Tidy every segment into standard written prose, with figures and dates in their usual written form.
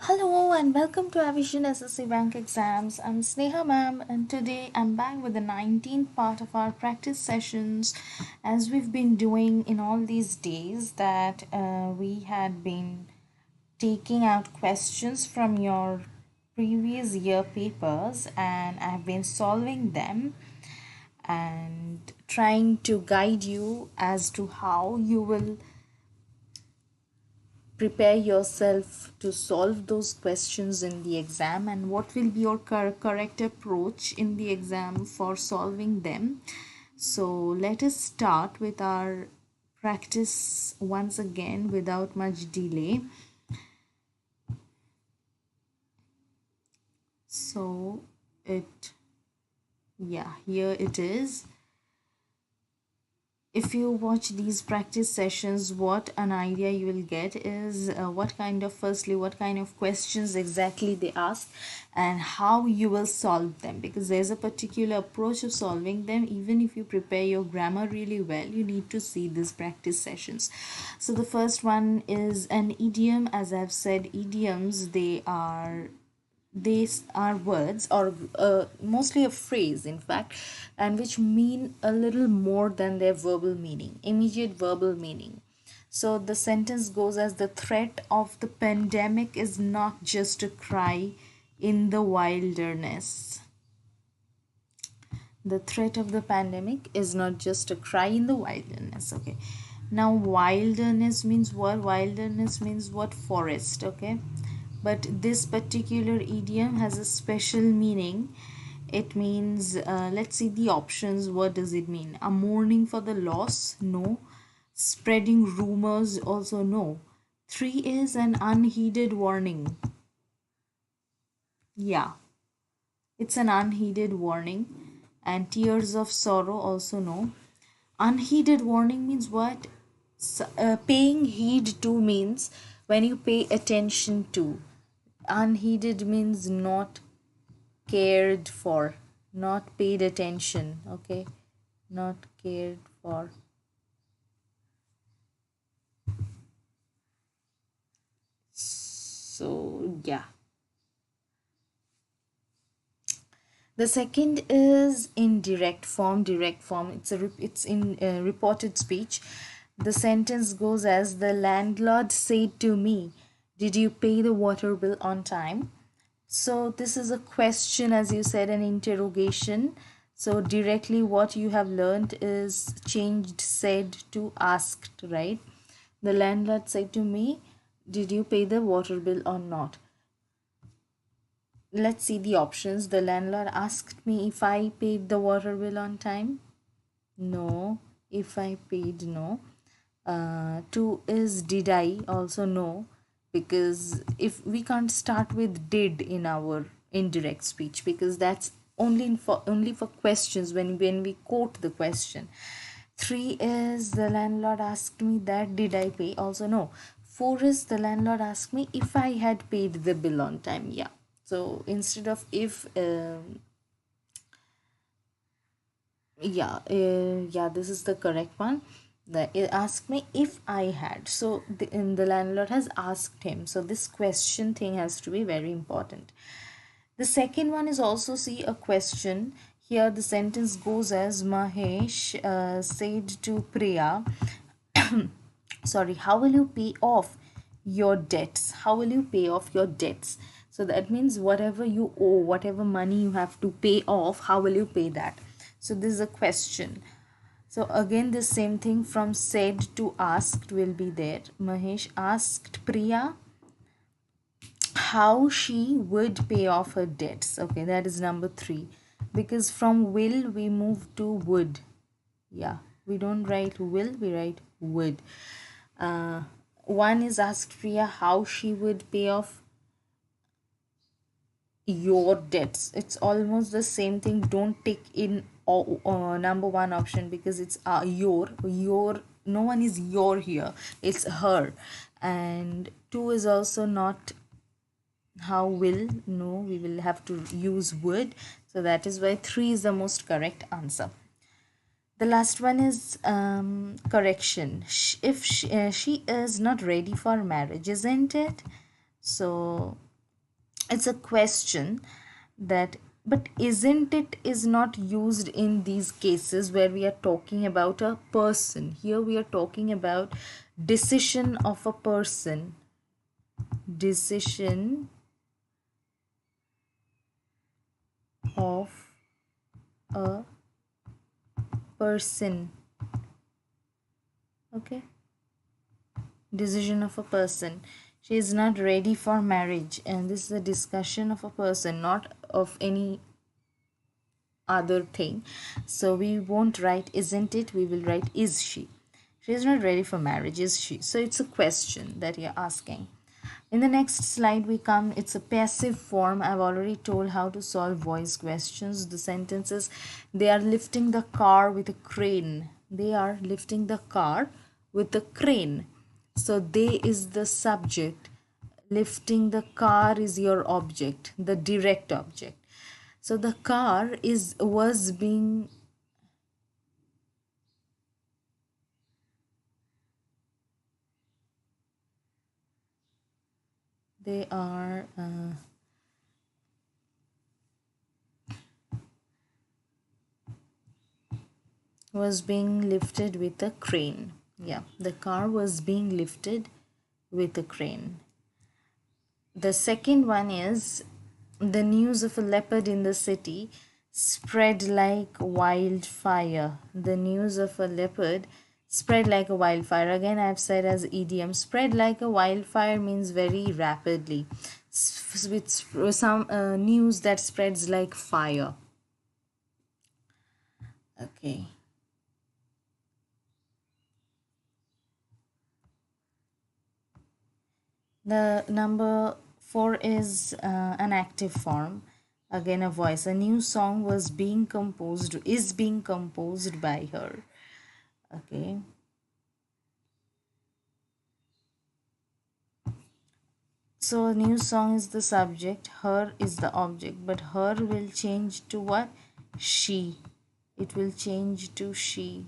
Hello and welcome to Avision SSC Bank Exams. I'm Sneha ma'am and today I'm back with the 19th part of our practice sessions as we've been doing in all these days that we had been taking out questions from your previous year papers and I've been solving them and trying to guide you as to how you will prepare yourself to solve those questions in the exam and what will be your correct approach in the exam for solving them. So let us start with our practice once again without much delay. So here it is. If you watch these practice sessions, what an idea you will get is what kind of questions exactly they ask and how you will solve them, because there's a particular approach of solving them. Even if you prepare your grammar really well, you need to see these practice sessions. So the first one is an idiom. As I've said, idioms, these are words or mostly a phrase in fact, and which mean a little more than their verbal meaning, immediate verbal meaning. So the sentence goes as: the threat of the pandemic is not just a cry in the wilderness. The threat of the pandemic is not just a cry in the wilderness. Okay, now wilderness means what? Wilderness means what? Forest. Okay, but this particular idiom has a special meaning. It means, let's see the options. What does it mean? A mourning for the loss? No. Spreading rumors? Also no. 3 is an unheeded warning. Yeah, it's an unheeded warning. And tears of sorrow? Also no. Unheeded warning means what? Paying heed to means when you pay attention to. Unheeded means not cared for, not paid attention. Okay, not cared for. So yeah, the second is in direct form. It's in reported speech. The sentence goes as: the landlord said to me, did you pay the water bill on time? So this is a question, as you said, an interrogation. So directly what you have learned is changed said to asked, right? The landlord said to me, did you pay the water bill or not? Let's see the options. The landlord asked me if I paid the water bill on time. No. If I paid, no. 2 is did I? Also no, because if we can't start with did in our indirect speech, because that's only for questions when we quote the question. 3 is the landlord asked me that did I pay? Also no. 4 is the landlord asked me if I had paid the bill on time. Yeah, so instead of if, this is the correct one. It asked me if I had. So the landlord has asked him. So this question thing has to be very important. The second one is also, see, a question. Here the sentence goes as: Mahesh said to Priya, sorry, how will you pay off your debts? How will you pay off your debts? So that means whatever you owe, whatever money you have to pay off, how will you pay that? So this is a question. So again, the same thing from said to asked will be there. Mahesh asked Priya how she would pay off her debts. Okay, that is number 3. Because from will we move to would. Yeah, we don't write will, we write would. 1 is asked Priya how she would pay off your debts. It's almost the same thing. Don't take in number 1 option, because it's your, no one is your here, it's her. And 2 is also not how will, no, we will have to use would. So that is why 3 is the most correct answer. The last one is correction. If she is not ready for marriage, isn't it? So it's a question that, but isn't it is not used in these cases where we are talking about a person. Here we are talking about decision of a person. Decision of a person. Okay, decision of a person. She is not ready for marriage, and this is a discussion of a person, not of any other thing. So we won't write isn't it, we will write is she. She is not ready for marriage, is she? So it's a question that you're asking. In the next slide we come, it's a passive form. I've already told how to solve voice questions. The sentences, they are lifting the car with a crane. They are lifting the car with a crane. So they is the subject. Lifting the car is your object, the direct object. So the car was being, they are was being lifted with a crane. Yeah, the car was being lifted with a crane. The second one is, the news of a leopard in the city spread like wildfire. The news of a leopard spread like a wildfire. Again, I've said as idiom, spread like a wildfire means very rapidly. With some news that spreads like fire. Okay. The number 4 is an active form. Again, a voice. A new song is being composed by her. Okay. So a new song is the subject, her is the object, but her will change to what? She. It will change to she.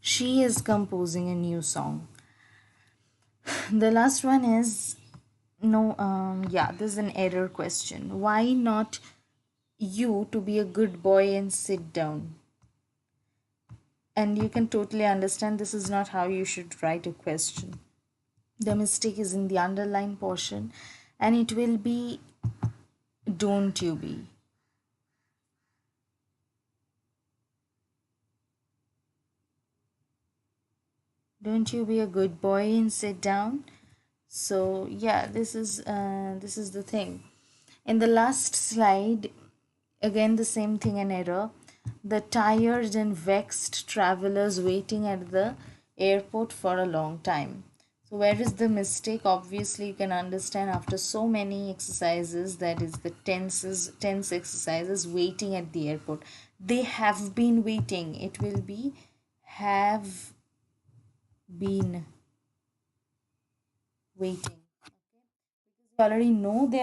She is composing a new song. The last one is, no, yeah, this is an error question. Why not you to be a good boy and sit down? And you can totally understand this is not how you should write a question. The mistake is in the underline portion, and it will be don't you be. Don't you be a good boy and sit down? So yeah, this is the thing. In the last slide, again the same thing, an error. The tired and vexed travelers waiting at the airport for a long time. So where is the mistake? Obviously you can understand after so many exercises, that is the tense exercises, waiting at the airport. They have been waiting. It will be have been waiting. You already know they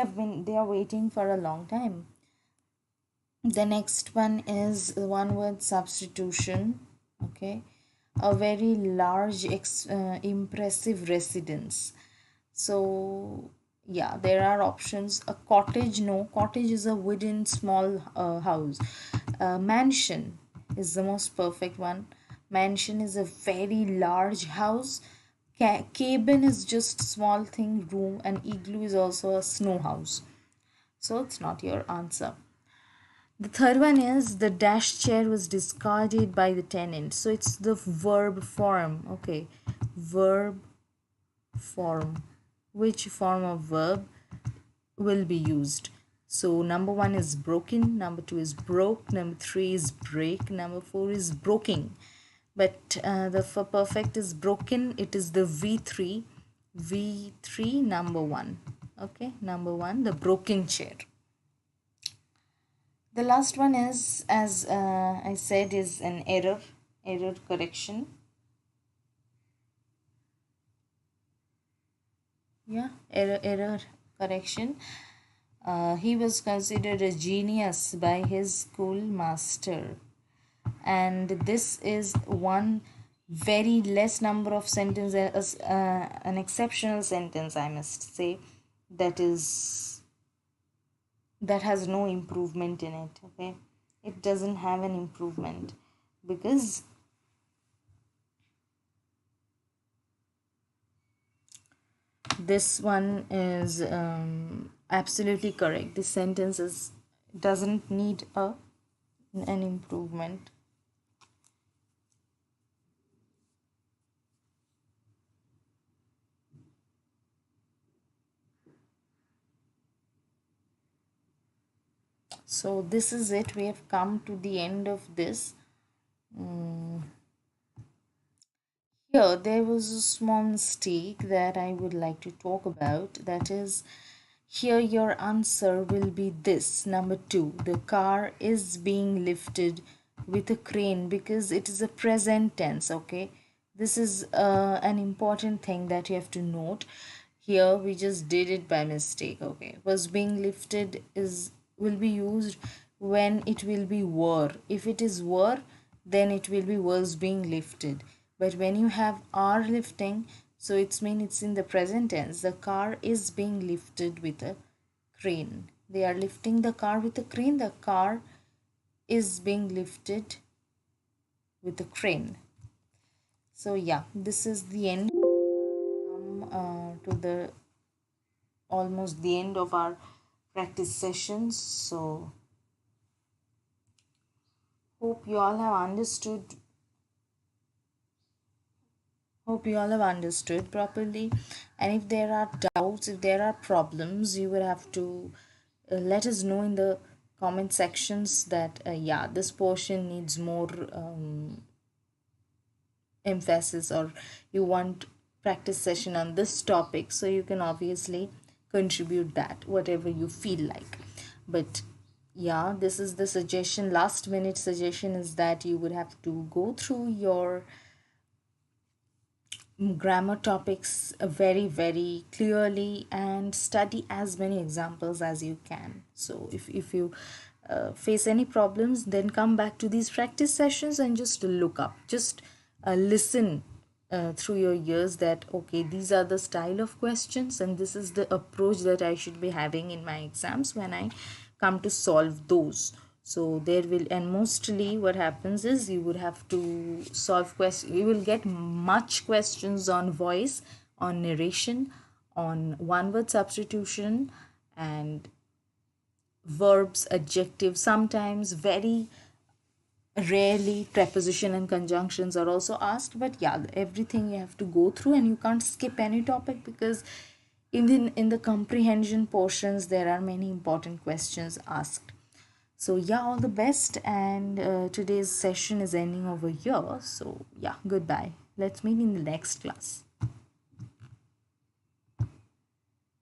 are waiting for a long time. The next one is one word substitution. Okay, a very large impressive residence. So yeah, there are options. A cottage, no, cottage is a wooden small house. Mansion is the most perfect one. Mansion is a very large house. Cabin is just small thing, room, and igloo is also a snow house. So it's not your answer. The third one is, the dash chair was discarded by the tenant. So it's the verb form. Okay, verb form. Which form of verb will be used? So number 1 is broken, number 2 is broke, number 3 is break, number 4 is broking. But the for perfect is broken. It is the V3 number 1. Okay, number 1, the broken chair. The last one is, as I said, is an error correction. Yeah, error correction. He was considered a genius by his schoolmaster, and this is one very less number of sentences, an exceptional sentence, I must say. that has no improvement in it. Okay, it doesn't have an improvement because this one is absolutely correct. This sentence doesn't need an improvement. So this is it. We have come to the end of this. Here, there was a small mistake that I would like to talk about. That is, here your answer will be this. Number two, the car is being lifted with a crane because it is a present tense. Okay, this is an important thing that you have to note. Here we just did it by mistake. Okay, was being lifted is will be used when it will be were. If it is were, then it will be was being lifted. But when you have are lifting, so it's mean it's in the present tense. The car is being lifted with a crane. They are lifting the car with a crane. The car is being lifted with a crane. So yeah, this is the end. Come to the almost the end of our practice sessions. So hope you all have understood. Hope you all have understood properly. And if there are doubts, if there are problems, you will have to let us know in the comment sections that yeah, this portion needs more emphasis, or you want practice session on this topic. So you can obviously contribute that, whatever you feel like. But yeah, this is the suggestion. Last minute suggestion is that you would have to go through your grammar topics very very clearly and study as many examples as you can. So if you face any problems, then come back to these practice sessions and just look up, just listen through your ears that okay, these are the style of questions and this is the approach that I should be having in my exams when I come to solve those. So there will, and mostly what happens is you would have to solve questions, you will get much questions on voice, on narration, on one word substitution, and verbs, adjectives, sometimes very rarely preposition and conjunctions are also asked. But yeah, everything you have to go through and you can't skip any topic because in the comprehension portions there are many important questions asked. So yeah, all the best, and today's session is ending over here. So yeah, goodbye. Let's meet in the next class.